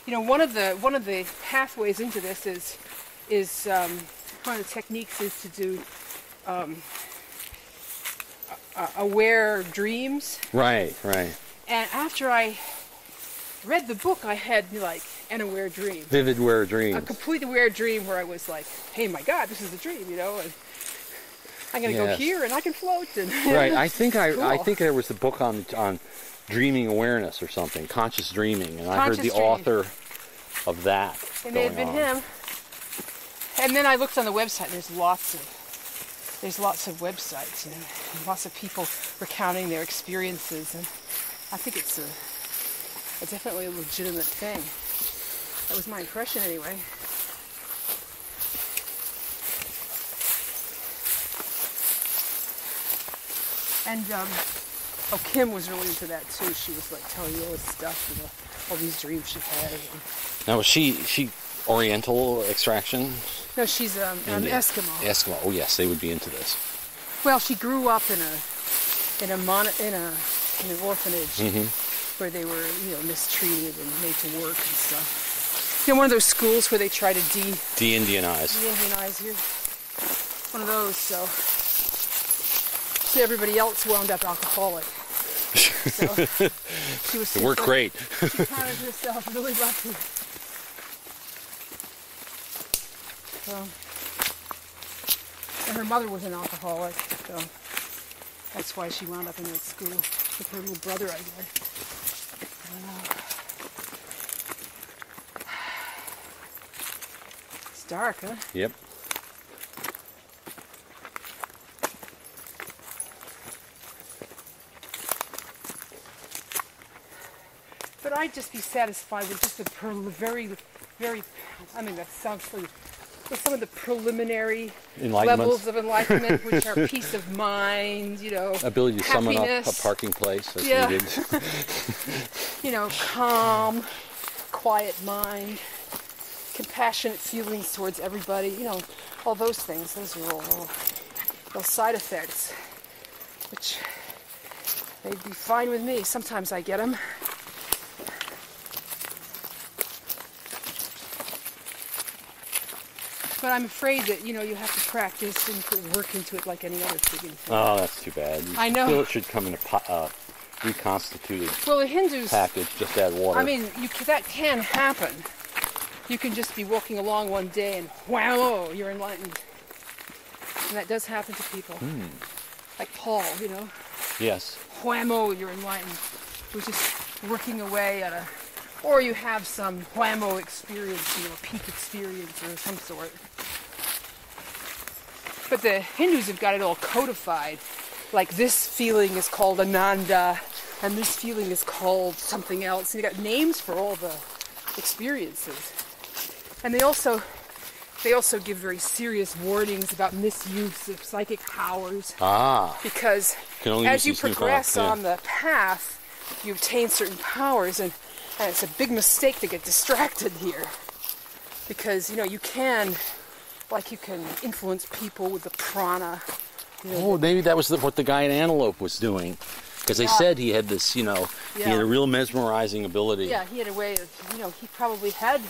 one of the pathways into this is one of the techniques is to do aware dreams. Right. And after I read the book, I had like an aware dream. Vivid aware dreams. A complete aware dream where I was like, hey, my God, this is a dream, and I'm going to go here and I can float. And right. I think cool. I think there was a book on dreaming awareness or something, conscious dreaming, and I heard the author of that. It may have been him. And then I looked on the website. There's lots of websites, and lots of people recounting their experiences, and I think it's definitely a legitimate thing. That was my impression, anyway. And Kim was really into that too. She was like telling me all this stuff, all these dreams she had. Now, was she Oriental extraction? No, she's an Eskimo. Eskimo. Oh yes, they would be into this. Well, she grew up in an orphanage where they were, mistreated and made to work and stuff. One of those schools where they try to de-Indianize. De-Indianize you. One of those. So everybody else wound up alcoholic. So she was. It worked great. She counted herself really lucky. And her mother was an alcoholic, so that's why she wound up in that school with her little brother, I guess. It's dark, huh? Yep. But I'd just be satisfied with just a very, very, that sounds silly. With some of the preliminary levels of enlightenment, which are peace of mind, ability to summon up happiness. a parking place as needed. Calm, quiet mind, compassionate feelings towards everybody, all those things. Those are all those side effects, which they'd be fine with me. Sometimes I get them. But I'm afraid that, you have to practice and put work into it like any other friggin' thing. Oh, that's too bad. I know. Feel it should come in a reconstituted the Hindus package, just add water. That can happen. You can just be walking along one day and wow, you're enlightened. And that does happen to people. Like Paul, Yes. Whammo, you're enlightened. We're just working away at or you have some whammo experience, peak experience or some sort. But the Hindus have got it all codified. Like this feeling is called Ananda, and this feeling is called something else. And they got names for all the experiences. And they also give very serious warnings about misuse of psychic powers. Because as you progress on the path, you obtain certain powers, and it's a big mistake to get distracted here. Because, you can influence people with the prana. Maybe that was what the guy in Antelope was doing. Because they said he had this, he had a real mesmerizing ability. Yeah, he had a way of, he probably had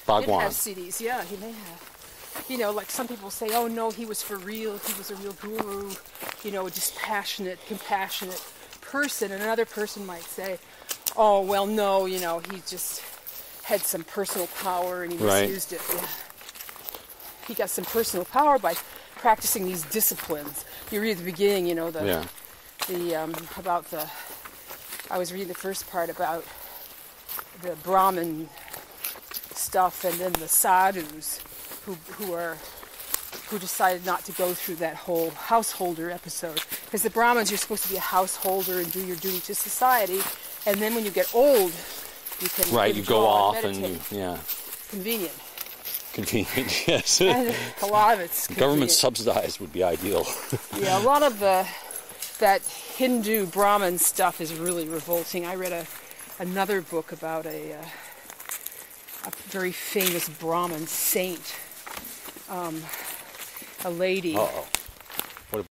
Bhagwan. Have CDs. Yeah, he may have. Like some people say, oh no, he was for real. He was a real guru. Just passionate, compassionate person. And another person might say, oh, well, no, he just had some personal power and he misused it. Yeah. He got some personal power by practicing these disciplines. You read at the beginning, I was reading the first part about the Brahmin stuff, and then the sadhus who decided not to go through that whole householder episode. Because the Brahmins, you're supposed to be a householder and do your duty to society, and then when you get old, you can you go off and meditate. Convenient, yes. And a lot of it's convenient. Government subsidized would be ideal. Yeah, a lot of that Hindu Brahmin stuff is really revolting. I read another book about a very famous Brahmin saint, a lady. Uh-oh.